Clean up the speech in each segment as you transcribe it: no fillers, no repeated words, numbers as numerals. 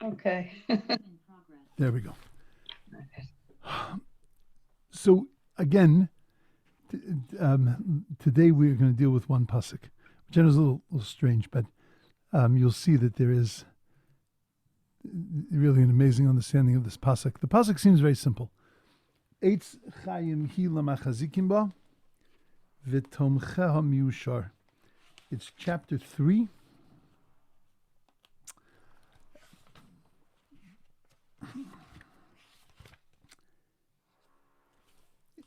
Okay. There we go. So again, today we're going to deal with one pasuk, which I know is a little strange, but you'll see that there is really an amazing understanding of this pasuk. The pasuk seems very simple. Eitz chayim hi lamachazikim ba, v'tomcheha miushar. It's chapter 3.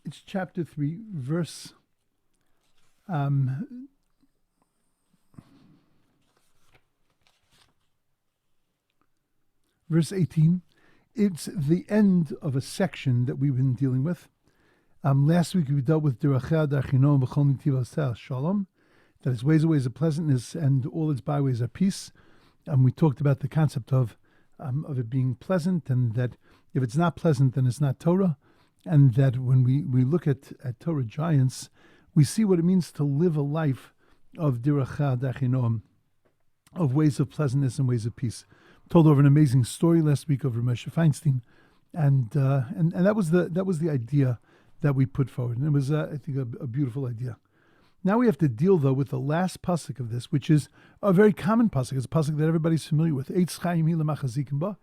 It's chapter 3, um, verse 18. It's the end of a section that we've been dealing with. Last week we dealt with Derachah Darchinom V'chol Nitiv Shalom, that its ways are ways of pleasantness and all its byways are peace. We talked about the concept of it being pleasant, and that if it's not pleasant, then it's not Torah. And that when we look at Torah giants, we see what it means to live a life of Diracha Dachinom, of ways of pleasantness and ways of peace. Told over an amazing story last week over Moshe Feinstein, and that was the idea that we put forward, and it was I think a beautiful idea. Now we have to deal though with the last pasuk of this, which is a very common pasuk. It's a pasuk that everybody's familiar with. Eitz Chaim hi lamachazikim ba.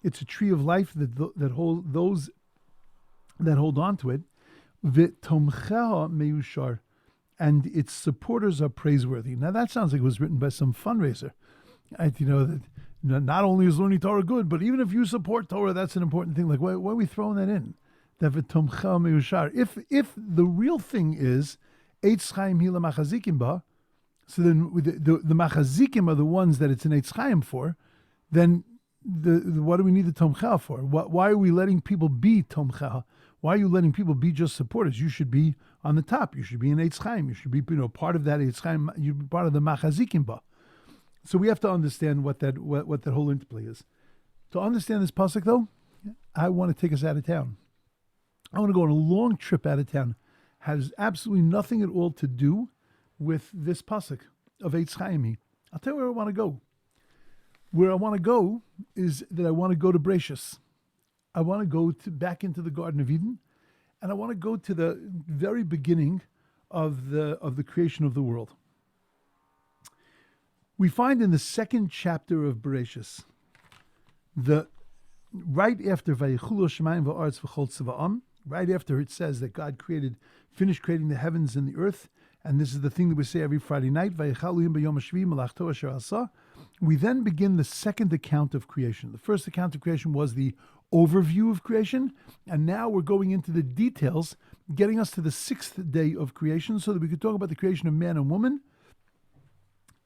It's a tree of life that hold those that hold on to it, v'tomcheha meushar, and its supporters are praiseworthy. Now that sounds like it was written by some fundraiser. That not only is learning Torah good, but even if you support Torah, that's an important thing. Like why are we throwing that in? That v'tomcheha meushar. If the real thing is Eitz Chaim hi lamachazikim ba, so then the machazikim are the ones that it's an Eitz Chaim for, then what do we need the tomcha for? Why are we letting people be tomcha? Why are you letting people be just supporters? You should be on the top. You should be an Eitz Chaim. You should be part of that Eitz Chaim. You be part of the machazikim ba. So we have to understand what that whole interplay is. To understand this pasuk though, I want to take us out of town. I want to go on a long trip out of town. Has absolutely nothing at all to do with this pasuk of Eitz Chaim. I'll tell you where I want to go. Where I want to go is that I want to go to Bereshis. I want to go back into the Garden of Eden, and I want to go to the very beginning of the creation of the world. We find in the second chapter of Bereshis, right after Vayichulu Shemayim va'aretz v'chol tziva'am, right after it says that God finished creating the heavens and the earth, and this is the thing that we say every Friday night, Vayichalu b'yom hashvi malachto asher asa. We then begin the second account of creation. The first account of creation was the overview of creation, and now we're going into the details, getting us to the sixth day of creation, so that we could talk about the creation of man and woman,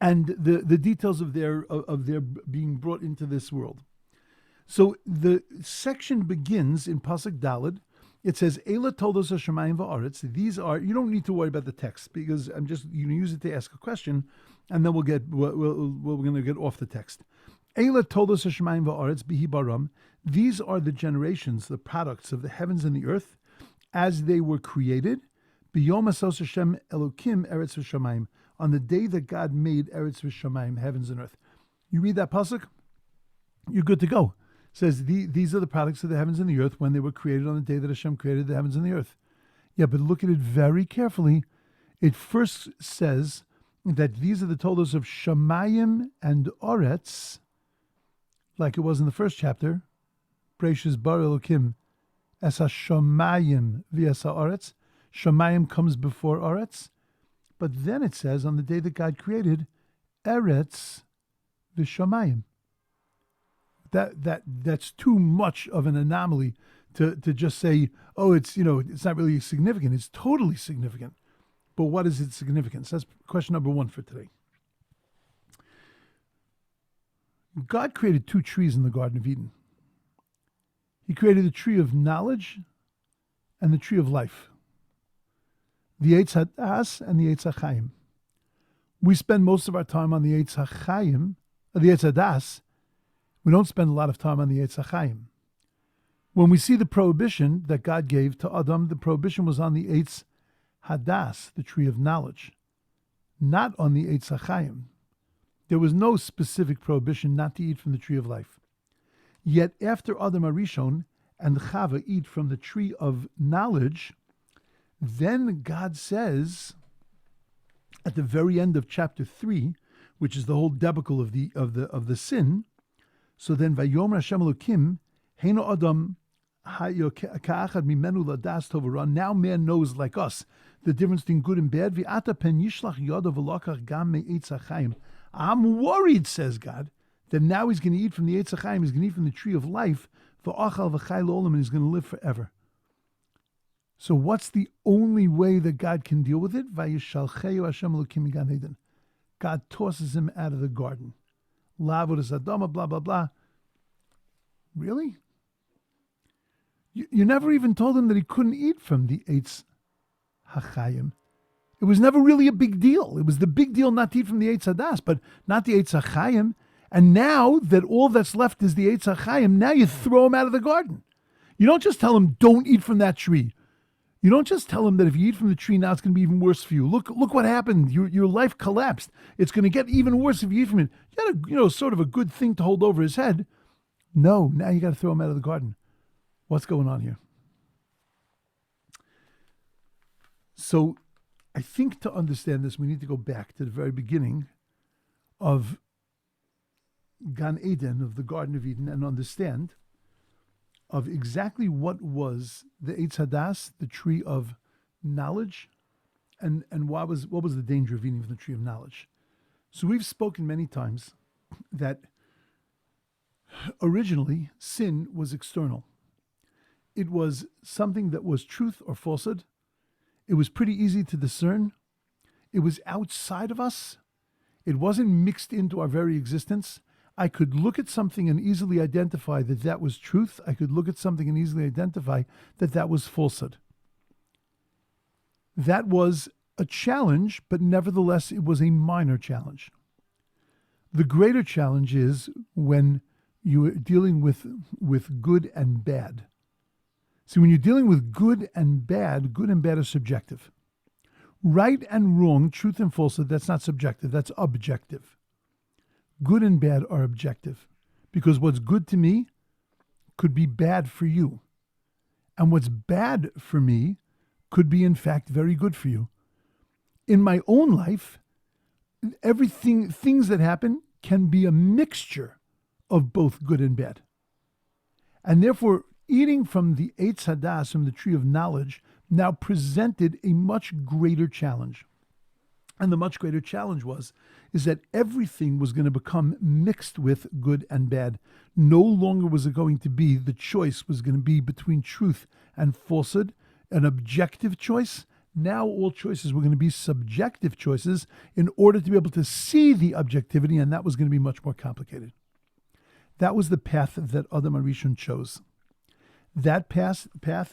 and the details of their being brought into this world. So the section begins in Pasuk Daled. It says, Eila toldos hashamayim va'aretz. These are, you don't need to worry about the text, because I'm just, you can use it to ask a question, and then we're going to get off the text. Eila toldos hashamayim va'aretz bihi baram. These are the generations, the products of the heavens and the earth, as they were created. Biyom asos Hashem Elokim eretz v'shamayim. On the day that God made eretz v'shamayim, heavens and earth. You read that pasuk, you're good to go. It says these are the products of the heavens and the earth when they were created on the day that Hashem created the heavens and the earth. Yeah, but look at it very carefully. It first says that these are the toldos of Shamayim and Oretz, like it was in the first chapter. Bereshis bar Elokim es ha-Shamayim v'es ha-Oretz. Shamayim comes before Oretz. But then it says on the day that God created, Eretz v'Shamayim. That's too much of an anomaly to just say, oh, it's not really significant. It's totally significant. But what is its significance? That's question number one for today. God created two trees in the Garden of Eden. He created the tree of knowledge and the tree of life. The Eitz Hadas and the Eitz HaChaim. We spend most of our time on the Eitz HaChaim, the Eitz Hadas. We don't spend a lot of time on the Eitz HaChaim. When we see the prohibition that God gave to Adam, the prohibition was on the Eitz Hadas, the tree of knowledge, not on the Eitz HaChaim. There was no specific prohibition not to eat from the tree of life. Yet after Adam Arishon and Chava eat from the tree of knowledge, then God says at the very end of chapter 3, which is the whole debacle of the sin. So then Vayomer Hashem Elokim Heino Adam Ka'achad Mimenu Ladas Tovara. Now man knows like us the difference between good and bad. V'ata pen yishlach yodav v'lokach gam me'etz hachayim. I'm worried, says God, that now he's going to eat from the Eitz HaChaim, he's going to eat from the tree of life, v'achal v'chai l'olam, and he's going to live forever. So what's the only way that God can deal with it? Vayishalcheyu Hashem Elokim migan Eden. God tosses him out of the garden. La'avodas Adama, blah, blah, blah. Really? You never even told him that he couldn't eat from the Eitz HaChaim. It was never really a big deal. It was the big deal not to eat from the Eitz Hadas, but not the Eitz HaChaim. And now that all that's left is the Eitz HaChaim, now you throw him out of the garden. You don't just tell him, don't eat from that tree. You don't just tell him that if you eat from the tree, now it's going to be even worse for you. Look what happened. Your life collapsed. It's going to get even worse if you eat from it. You had sort of a good thing to hold over his head. No, now you got to throw him out of the garden. What's going on here? So I think to understand this, we need to go back to the very beginning of Gan Eden, of the Garden of Eden, and understand of exactly what was the Eitz Hadas, the tree of knowledge, and what was the danger of eating from the tree of knowledge. So we've spoken many times that originally sin was external. It was something that was truth or falsehood. It was pretty easy to discern. It was outside of us. It wasn't mixed into our very existence. I could look at something and easily identify that that was truth. I could look at something and easily identify that that was falsehood. That was a challenge, but nevertheless, it was a minor challenge. The greater challenge is when you are dealing with good and bad. See, when you're dealing with good and bad is subjective. Right and wrong, truth and falsehood, that's not subjective, that's objective. Good and bad are objective, because what's good to me could be bad for you. And what's bad for me could be, in fact, very good for you. In my own life, things that happen can be a mixture of both good and bad. And therefore, eating from the Eitz Hadas, from the tree of knowledge, now presented a much greater challenge. And the much greater challenge is that everything was going to become mixed with good and bad. No longer was it going to be, the choice was going to be between truth and falsehood, an objective choice. Now all choices were going to be subjective choices in order to be able to see the objectivity, and that was going to be much more complicated. That was the path that Adam Arishon chose. That path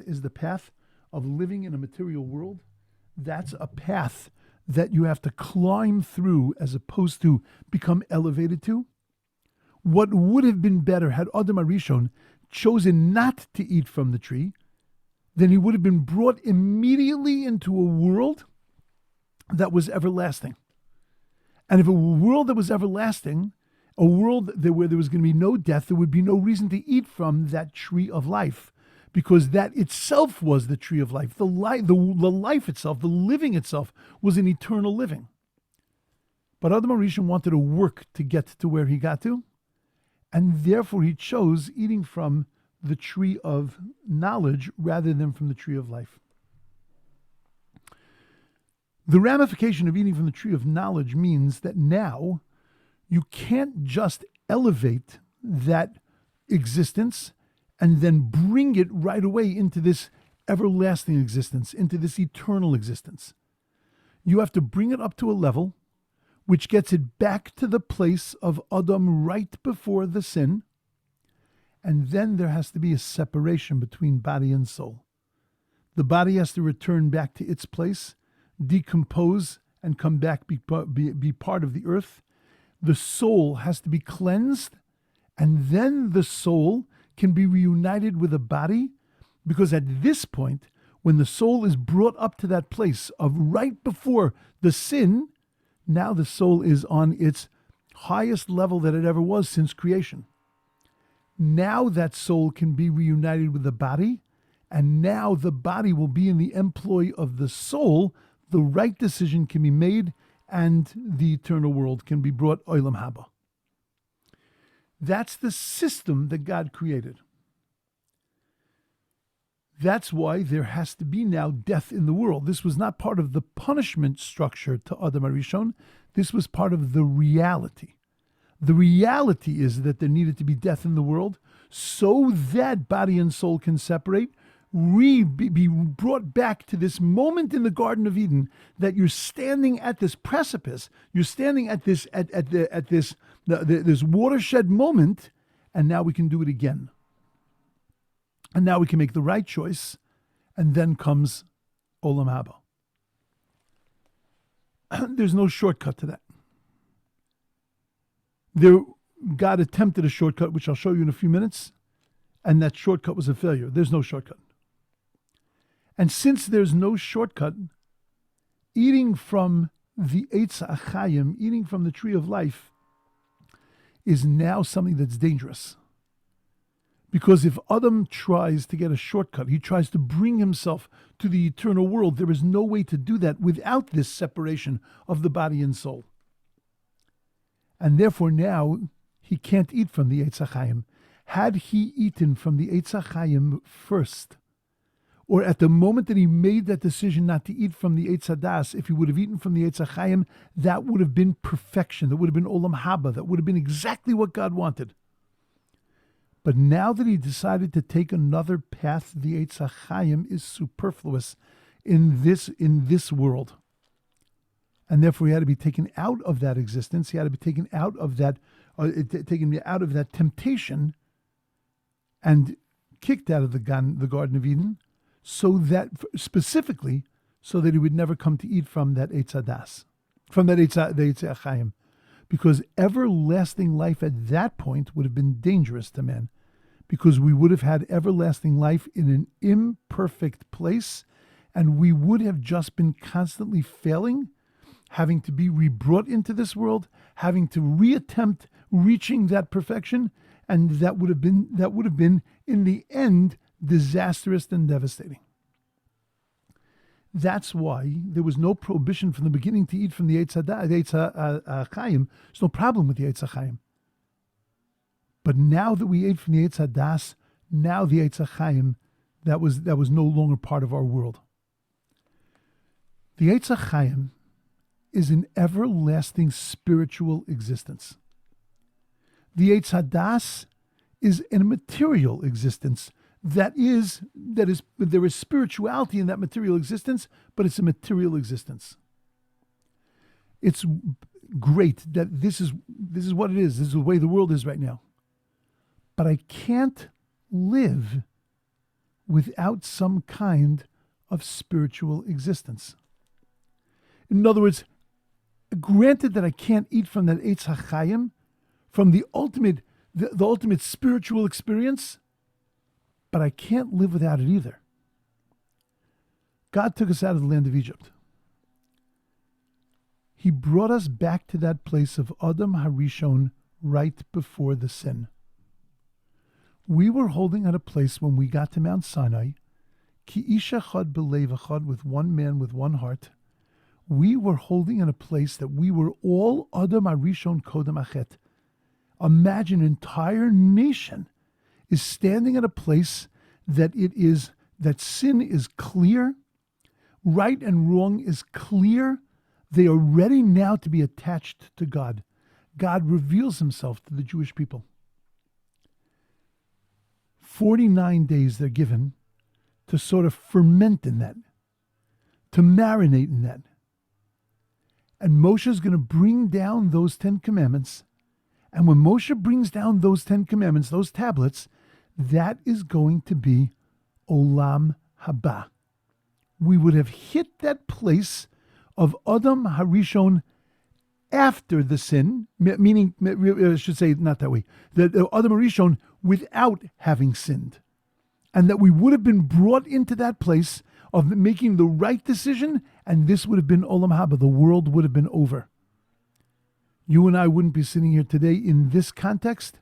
is the path of living in a material world. That's a path that you have to climb through as opposed to become elevated to. What would have been better had Adam Arishon chosen not to eat from the tree, then he would have been brought immediately into a world that was everlasting. And if a world that was everlasting, a world where there was going to be no death, there would be no reason to eat from that tree of life, because that itself was the tree of life. The life itself, the living itself, was an eternal living. But Adam Arishon wanted to work to get to where he got to, and therefore he chose eating from the tree of knowledge rather than from the tree of life. The ramification of eating from the tree of knowledge means that now you can't just elevate that existence and then bring it right away into this everlasting existence, into this eternal existence. You have to bring it up to a level which gets it back to the place of Adam right before the sin, and then there has to be a separation between body and soul. The body has to return back to its place, decompose, and come back, be part of the earth. The soul has to be cleansed, and then the soul can be reunited with a body, because at this point, when the soul is brought up to that place of right before the sin, now the soul is on its highest level that it ever was since creation. Now that soul can be reunited with the body, and now the body will be in the employ of the soul. The right decision can be made, and the eternal world can be brought olam haba. That's the system that God created. That's why there has to be now death in the world. This was not part of the punishment structure to Adam HaRishon. This was part of the reality. The reality is that there needed to be death in the world so that body and soul can separate, be brought back to this moment in the Garden of Eden that you're standing at this precipice. You're standing at this this watershed moment, and now we can do it again. And now we can make the right choice, and then comes Olam Haba. There's no shortcut to that. God attempted a shortcut, which I'll show you in a few minutes, and that shortcut was a failure. There's no shortcut. And since there's no shortcut, eating from the Eitz HaChaim, eating from the tree of life, is now something that's dangerous. Because if Adam tries to get a shortcut, he tries to bring himself to the eternal world, there is no way to do that without this separation of the body and soul. And therefore now, he can't eat from the Eitz HaChaim. Had he eaten from the Eitz HaChaim first, or at the moment that he made that decision not to eat from the Eitz HaDas, if he would have eaten from the Eitz HaChaim, that would have been perfection. That would have been Olam Haba. That would have been exactly what God wanted. But now that he decided to take another path, the Eitz HaChaim is superfluous in this world. And therefore he had to be taken out of that existence. He had to be taken out of that, temptation and kicked out of the Garden of Eden, so that specifically, so that he would never come to eat from that Eitz HaDas, from that the Eitz HaChaim. Because everlasting life at that point would have been dangerous to man, because we would have had everlasting life in an imperfect place, and we would have just been constantly failing, having to be rebrought into this world, having to reattempt reaching that perfection, and that would have been in the end disastrous and devastating. That's why there was no prohibition from the beginning to eat from the Eitz HaChaim. There's no problem with the Eitz HaChaim. But now that we ate from the Eitz HaDas, now the Eitz HaChaim, that was no longer part of our world. The Eitz HaChaim is an everlasting spiritual existence. The Eitz HaDas is a material existence. There is spirituality in that material existence, but it's a material existence. It's great that this is what it is. This is the way the world is right now. But I can't live without some kind of spiritual existence. In other words, granted that I can't eat from that Eitz HaChaim, from the ultimate spiritual experience, but I can't live without it either. God took us out of the land of Egypt. He brought us back to that place of Adam HaRishon right before the sin. We were holding at a place when we got to Mount Sinai, Ki ish echad b'lev echad, with one man with one heart. We were holding in a place that we were all Adam HaRishon Kodem Achet. Imagine an entire nation is standing at a place that sin is clear, right and wrong is clear. They are ready now to be attached to God. God reveals himself to the Jewish people. 49 days they're given to sort of ferment in that, to marinate in that. And Moshe is going to bring down those 10 commandments. And when Moshe brings down those 10 commandments, those tablets, that is going to be Olam Haba. We would have hit that place of Adam HaRishon after the sin, meaning, I should say it not that way, that Adam HaRishon without having sinned. And that we would have been brought into that place of making the right decision, and this would have been Olam Haba. The world would have been over. You and I wouldn't be sitting here today in this context,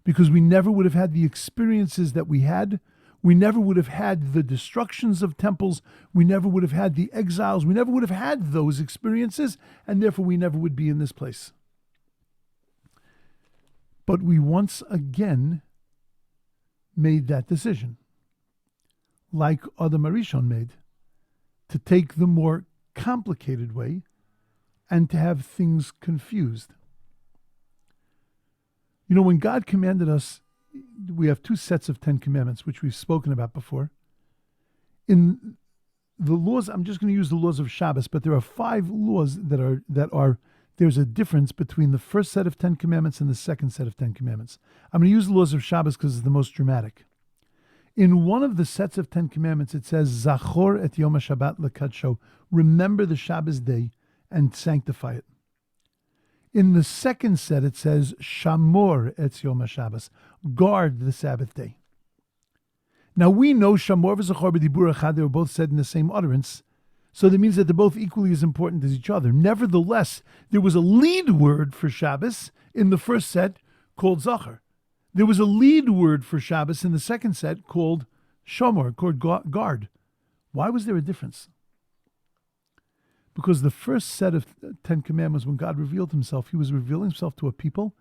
because we never would have had the experiences that we had. We never would have had the destructions of temples. We never would have had the exiles. We never would have had those experiences, and therefore we never would be in this place. But we once again made that decision, like Adam Arishon made, to take the more complicated way and to have things confused. You know, when God commanded us, we have two sets of 10 commandments, which we've spoken about before. In the laws, I'm just going to use the laws of Shabbos, but there are 5 laws that are there's a difference between the first set of 10 commandments and the second set of 10 commandments. I'm going to use the laws of Shabbos because it's the most dramatic. In one of the sets of 10 commandments, it says, Zachor et Yom HaShabbat lekadsho, remember the Shabbos day and sanctify it. In the second set, it says, Shamor et Yom HaShabbos, guard the Sabbath day. Now we know Shamor v'Zachor b'dibur echad, they were both said in the same utterance, so that means that they're both equally as important as each other. Nevertheless, there was a lead word for Shabbos in the first set called Zachor. There was a lead word for Shabbos in the second set called Shomor, called guard. Why was there a difference? Because the first set of 10 commandments, when God revealed himself, he was revealing himself to a people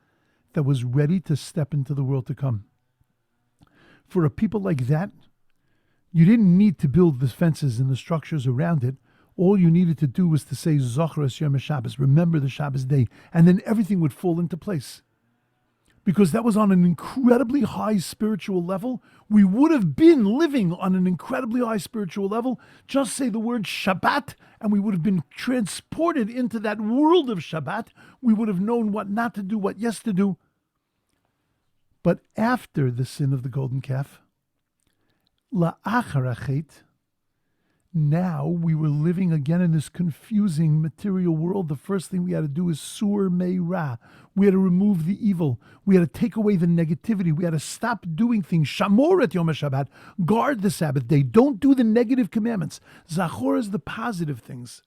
that was ready to step into the world to come. For a people like that, you didn't need to build the fences and the structures around it. All you needed to do was to say, Zochar es Yom HaShabbos, remember the Shabbos day, and then everything would fall into place. Because that was on an incredibly high spiritual level. We would have been living on an incredibly high spiritual level. Just say the word Shabbat, and we would have been transported into that world of Shabbat. We would have known what not to do, what yes to do. But after the sin of the golden calf, la'achar hachet, now we were living again in this confusing material world. The first thing we had to do is sur mei ra. We had to remove the evil. We had to take away the negativity. We had to stop doing things. Shamor et Yom HaShabbat. Guard the Sabbath day. Don't do the negative commandments. Zachor is the positive things.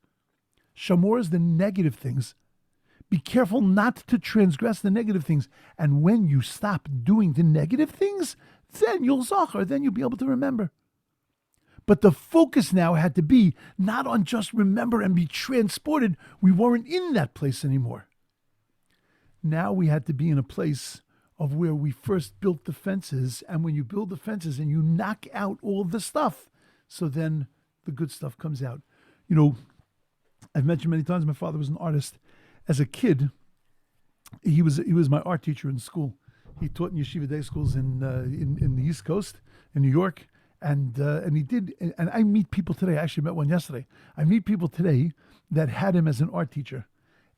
Shamor is the negative things. Be careful not to transgress the negative things. And when you stop doing the negative things, then you'll Zachor. Then you'll be able to remember. But the focus now had to be not on just remember and be transported. We weren't in that place anymore. Now we had to be in a place of where we first built the fences. And when you build the fences and you knock out all the stuff, so then the good stuff comes out. You know, I've mentioned many times my father was an artist. As a kid, he was my art teacher in school. He taught in yeshiva day schools in the East Coast, in New York. And he did, and I meet people today. I actually met one yesterday. I meet people today that had him as an art teacher.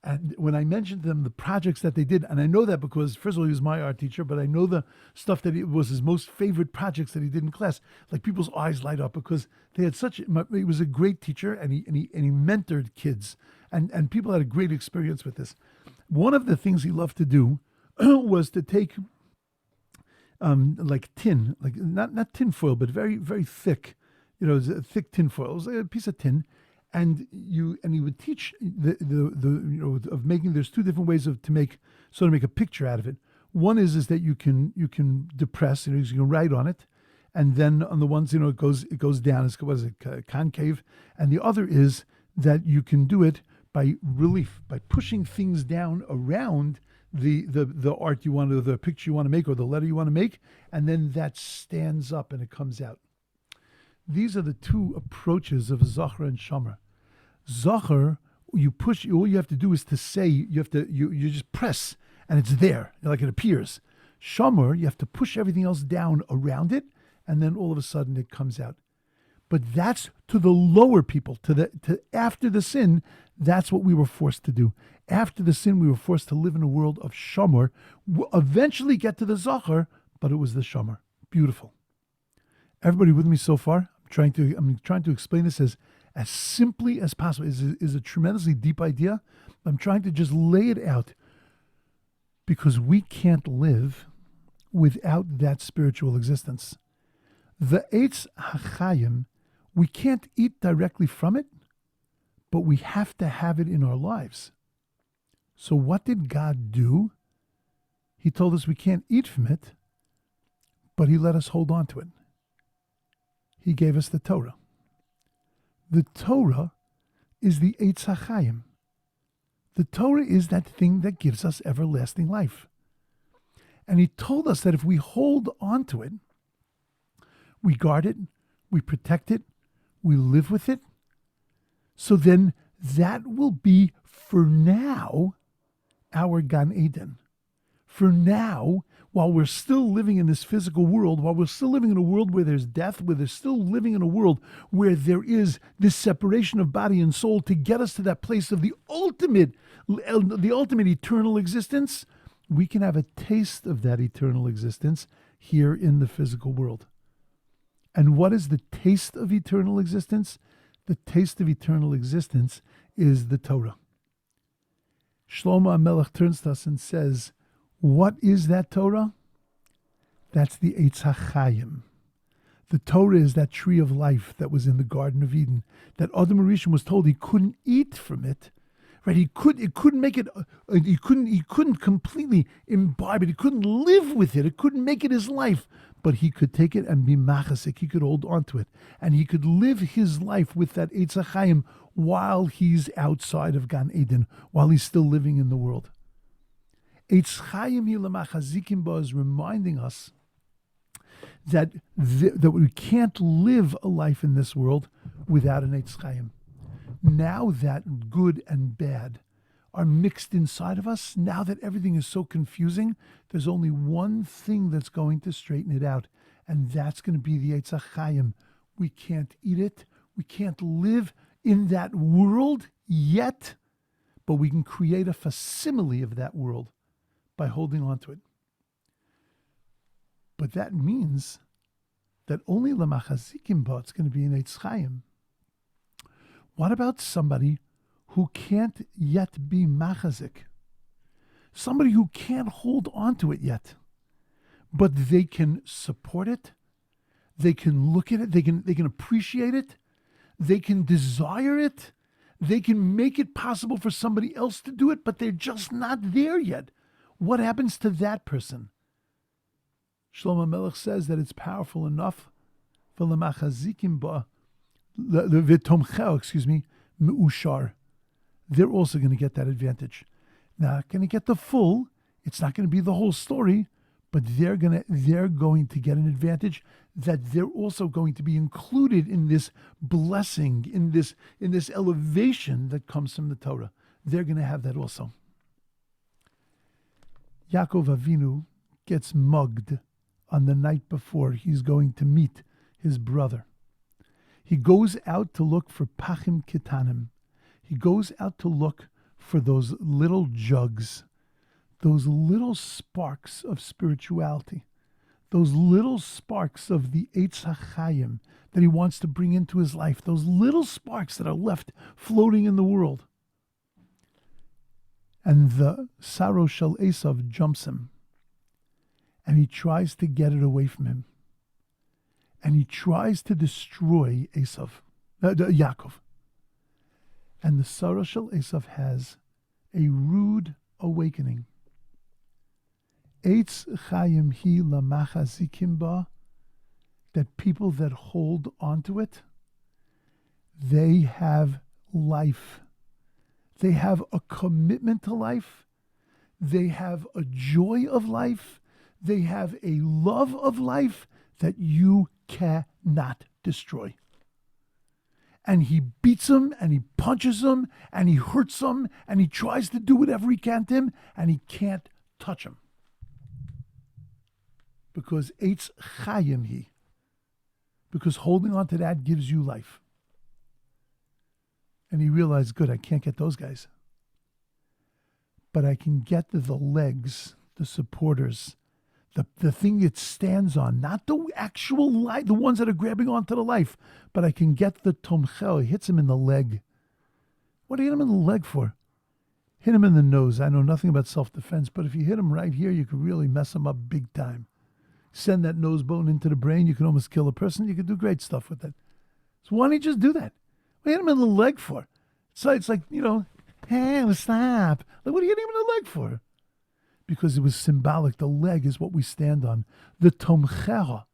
And when I mentioned to them the projects that they did, and I know that because, first of all, he was my art teacher, but I know the stuff that it was his most favorite projects that he did in class. Like people's eyes light up because they had he was a great teacher, and he mentored kids, and people had a great experience with this. One of the things he loved to do was to take like tin, like not tin foil, but very, very thick, thick tin foil. It was like a piece of tin, and he would teach of making. There's 2 different ways to make a picture out of it. One is that you can depress, you can write on it, and then on the ones it goes down. It's concave, and the other is that you can do it by relief, by pushing things down around the art you want to, the picture you want to make, or the letter you want to make, and then that stands up and it comes out. These are the 2 approaches of Zachor and Shomer. Zachor, you push, all you have to do is to say, you just press, and it's there, like it appears. Shomer, you have to push everything else down around it, and then all of a sudden it comes out. But that's to the lower people, to after the sin. That's what we were forced to do. After the sin, we were forced to live in a world of Shomer. We'll eventually get to the Zachor, but it was the Shomer. Beautiful. Everybody with me so far? I'm trying to explain this as simply as possible. Is a tremendously deep idea. I'm trying to just lay it out because we can't live without that spiritual existence. The Eitz HaChaim, we can't eat directly from it, but we have to have it in our lives. So what did God do? He told us we can't eat from it, but he let us hold on to it. He gave us the Torah. The Torah is the Eitz HaChaim. The Torah is that thing that gives us everlasting life. And he told us that if we hold on to it, we guard it, we protect it, we live with it, so then that will be, for now, our Gan Eden. For now, while we're still living in this physical world, while we're still living in a world where there's death, where there's still living in a world where there is this separation of body and soul to get us to that place of the ultimate eternal existence, we can have a taste of that eternal existence here in the physical world. And what is the taste of eternal existence? The taste of eternal existence is the Torah. Shlomo HaMelech turns to us and says, what is that Torah? That's the Eitz HaChaim. The Torah is that tree of life that was in the Garden of Eden, that Adam HaRishon was told he couldn't eat from it. Right? He couldn't completely imbibe it. He couldn't live with it. It couldn't make it his life. But he could take it and be machasik. He could hold on to it. And he could live his life with that Eitz HaChaim while he's outside of Gan Eden, while he's still living in the world. Eitz Chaim Hilamachazikim Ba is reminding us that we can't live a life in this world without an Eitz Chaim. Now that good and bad are mixed inside of us, now that everything is so confusing, there's only one thing that's going to straighten it out, and that's going to be the Eitz HaChaim. We can't eat it. We can't live in that world yet, but we can create a facsimile of that world by holding on to it. But that means that only Lamachazikim Ba it's going to be an Eitz Chaim. What about somebody who can't yet be machazik? Somebody who can't hold on to it yet, but they can support it, they can look at it, they can appreciate it, they can desire it, they can make it possible for somebody else to do it, but they're just not there yet. What happens to that person? Shlomo Melech says that it's powerful enough for Lamachazikim Ba, V'tomcheo, Me'ushar. They're also going to get that advantage. Not going to get the full. It's not going to be the whole story, but they're going to get an advantage that they're also going to be included in this blessing, in this elevation that comes from the Torah. They're going to have that also. Yaakov Avinu gets mugged on the night before he's going to meet his brother. He goes out to look for pachim ketanim. He goes out to look for those little jugs, those little sparks of spirituality, those little sparks of the Eitz HaChaim that he wants to bring into his life, those little sparks that are left floating in the world. And the Saro Shel Asaph jumps him, and he tries to get it away from him. And he tries to destroy Yaakov. And the Saro Shel Asaph has a rude awakening. Eitz Chaim Hi Lamachazikim Ba, that people that hold onto it, they have life. They have a commitment to life. They have a joy of life. They have a love of life that you cannot destroy. And he beats him, and he punches him, and he hurts him, and he tries to do whatever he can to him, and he can't touch him. Because Eitz Chaim Hi. Because holding on to that gives you life. And he realized, good, I can't get those guys. But I can get the legs, the supporters, the thing it stands on, not the actual life, the ones that are grabbing onto the life, but I can get the tomchel. He hits him in the leg. What do you hit him in the leg for? Hit him in the nose. I know nothing about self-defense, but if you hit him right here, you could really mess him up big time. Send that nose bone into the brain, you can almost kill a person. You could do great stuff with it. So why don't you just do that? What do you hit him in the leg for? So it's like, hey, stop. Like, what are you hitting him in the leg for? because it was symbolic. The leg is what we stand on. The tomcheha,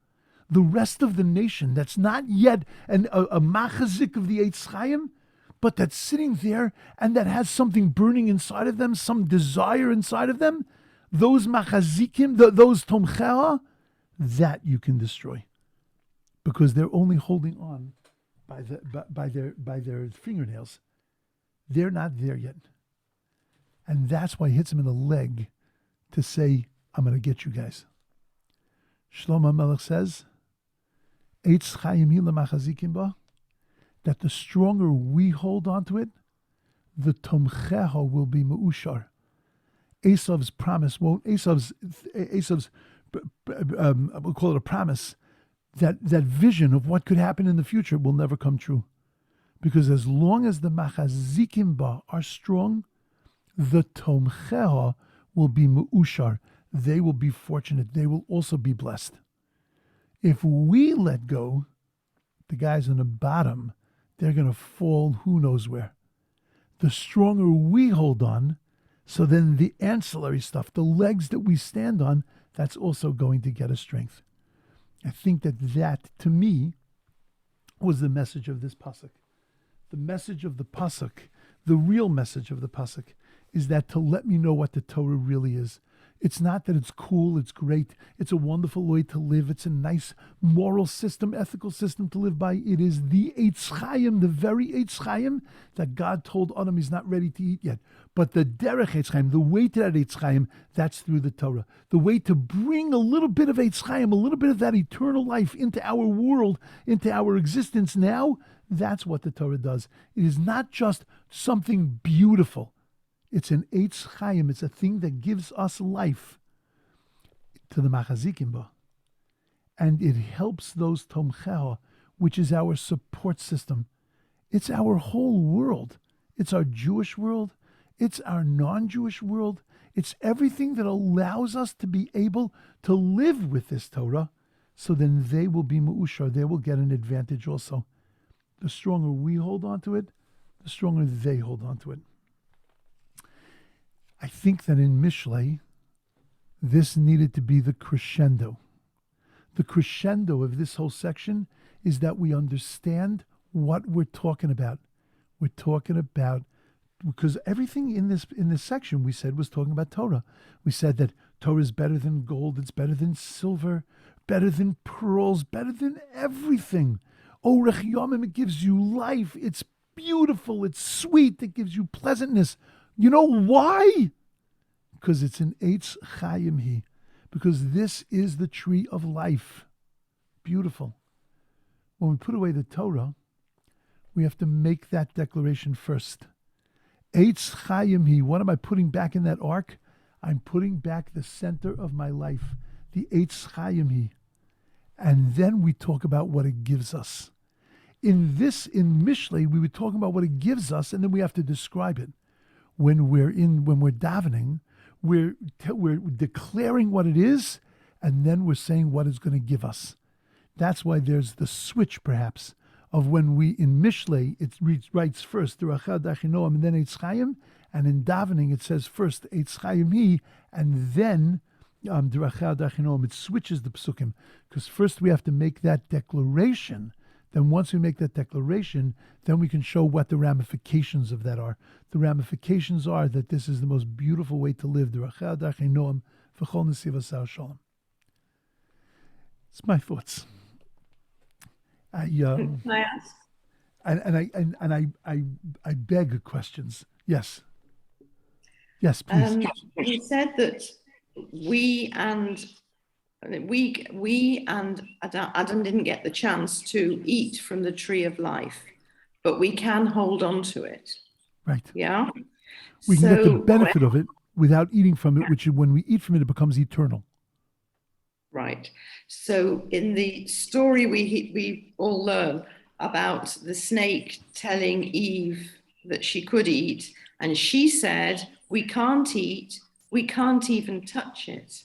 the rest of the nation that's not yet a machazik of the Eitz Chaim, but that's sitting there and that has something burning inside of them, some desire inside of them, those machazikim, those tomcheha, that you can destroy. Because they're only holding on by their fingernails. They're not there yet. And that's why he hits him in the leg to say, I'm going to get you guys. Shlomo Melech says, Eitz Chaim hi lemachazikim ba, that the stronger we hold on to it, the tomcheha will be meushar. Asav's promise won't, Asav's we'll call it a promise, that vision of what could happen in the future will never come true. Because as long as the machazikim ba are strong, the tomcheha will be meushar. They will be fortunate. They will also be blessed. If we let go, the guys on the bottom, they're going to fall who knows where. The stronger we hold on, so then the ancillary stuff, the legs that we stand on, that's also going to get us strength. I think that, to me, was the message of this pasuk. The message of the pasuk, the real message of the pasuk, is that to let me know what the Torah really is. It's not that it's cool, it's great, it's a wonderful way to live, it's a nice moral system, ethical system to live by. It is the Eitz Chaim, the very Eitz Chaim that God told Adam he's not ready to eat yet. But the derech Eitz Chaim, the way to that Eitz Chaim, that's through the Torah. The way to bring a little bit of Eitz Chaim, a little bit of that eternal life into our world, into our existence now, that's what the Torah does. It is not just something beautiful. It's an Eitz Chaim. It's a thing that gives us life to the machazikim ba. And it helps those tomcheha, which is our support system. It's our whole world. It's our Jewish world. It's our non-Jewish world. It's everything that allows us to be able to live with this Torah. So then they will be meushar. They will get an advantage also. The stronger we hold on to it, the stronger they hold on to it. I think that in Mishlei, this needed to be the crescendo. The crescendo of this whole section is that we understand what we're talking about. We're talking about, because everything in this section we said was talking about Torah. We said that Torah is better than gold, it's better than silver, better than pearls, better than everything. Orech Yomim, it gives you life, it's beautiful, it's sweet, it gives you pleasantness. You know why? Because it's an Eitz Chaim hi. Because this is the tree of life. Beautiful. When we put away the Torah, we have to make that declaration first. Eitz Chaim hi. What am I putting back in that ark? I'm putting back the center of my life, the Eitz Chaim hi. And then we talk about what it gives us. In Mishlei, we were talking about what it gives us, and then we have to describe it. When we're davening, we're declaring what it is, and then we're saying what it's going to give us. That's why there's the switch, perhaps, of when we, in Mishlei, it writes first, Derachad Achinoam, and then Eitz Chaim, and in davening it says first Eitz Chaim hi, and then Derachad Achinoam. It switches the psukim, because first we have to make that declaration. Then once we make that declaration, then we can show what the ramifications of that are. The ramifications are that this is the most beautiful way to live. It's my thoughts. Can I ask? I beg questions. Yes. Yes, please. You said that we and Adam didn't get the chance to eat from the tree of life, but we can hold on to it. Right. Yeah. We can get the benefit of it without eating from it, which when we eat from it, it becomes eternal. Right. So in the story we all learn about the snake telling Eve that she could eat, and she said, we can't eat, we can't even touch it.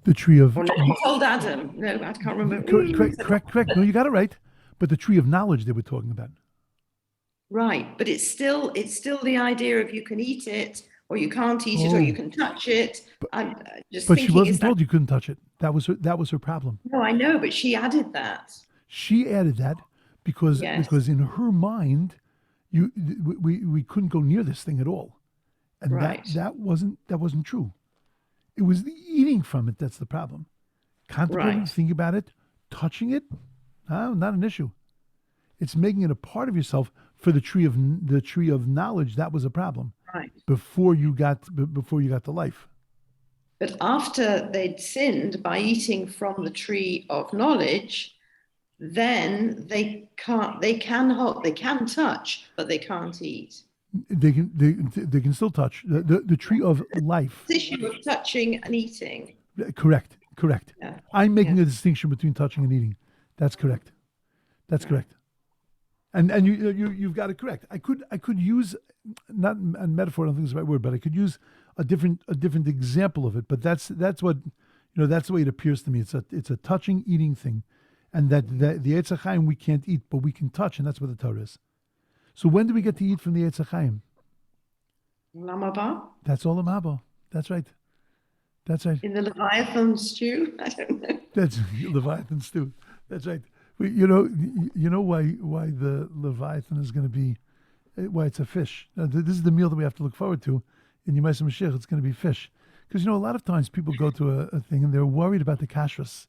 The tree of... Or no, he told Adam. No, I can't remember. Correct. No, you got it right. But the tree of knowledge they were talking about. Right. But it's still the idea of you can eat it or you can't eat it, or you Oh, can touch it. I'm just but she thinking, is wasn't that? told you couldn't touch it. That was her problem. No, I know, but she added that. She added that because Yes, because in her mind, you we couldn't go near this thing at all, and that right, that wasn't that wasn't true. It was the eating from it that's the problem. Contemplating, right, thinking about it, touching it, no, not an issue. It's making it a part of yourself for the tree of knowledge. That was a problem right. before you got to life. But after they'd sinned by eating from the tree of knowledge, then they can touch, but they can't eat. They can still touch the tree of life. This issue of touching and eating. Correct, correct. Yeah, I'm yeah, making a distinction between touching and eating. That's correct. That's right. correct. And you've got it correct. I could use not a metaphor. I don't think is the right word, but I could use a different example of it. But that's what that's the way it appears to me. It's a touching eating thing, and that the Eitz Chaim we can't eat, but we can touch, and that's what the Torah is. So when do we get to eat from the Eitz Chaim? Lamaba That's all the Mabo. That's right. That's right. in the Leviathan stew. I don't know. That's Leviathan stew. That's right. You know why the Leviathan is going to be why it's a fish. This is the meal that we have to look forward to in Yemais Mashiach. It's going to be fish because a lot of times people go to a thing and they're worried about the kashrus.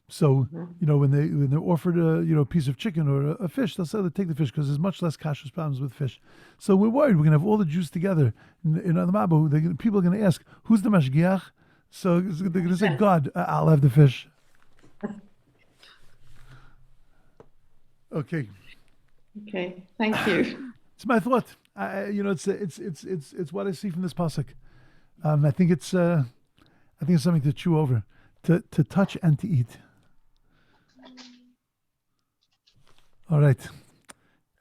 So when they're offered a piece of chicken or a fish, they'll say they take the fish because there's much less kashrus problems with fish. So we're worried we're going to have all the Jews together in the Mabu. People are going to ask who's the mashgiach. So they're going to say God. I'll have the fish. Okay. Okay, thank you. It's my thought. It's what I see from this pasuk. I think it's something to chew over, to touch and to eat. All right,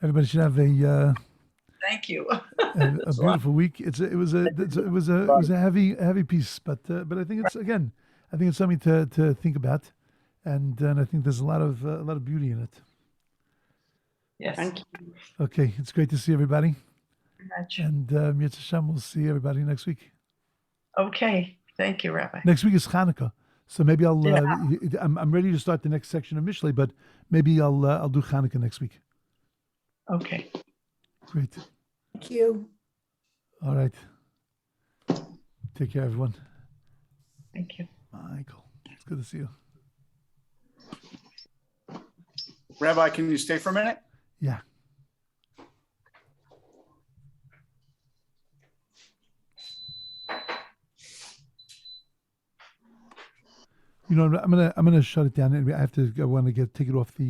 everybody should have Thank you. a beautiful week. It was a heavy piece, but I think it's something to think about, and I think there's a lot of beauty in it. Yes. Thank you. Okay, it's great to see everybody. Very much. And Yetz Hashem, we'll see everybody next week. Okay. Thank you, Rabbi. Next week is Hanukkah, so maybe I'll. Yeah. I'm ready to start the next section of Mishlei, but maybe I'll do Hanukkah next week. Okay. Great. Thank you. All right. Take care, everyone. Thank you. Michael, it's good to see you. Rabbi, can you stay for a minute? Yeah. I'm gonna shut it down. I have to. I want to take it off the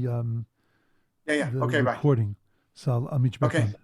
Yeah. the Okay, bye. recording. So I'll meet you back Okay. on.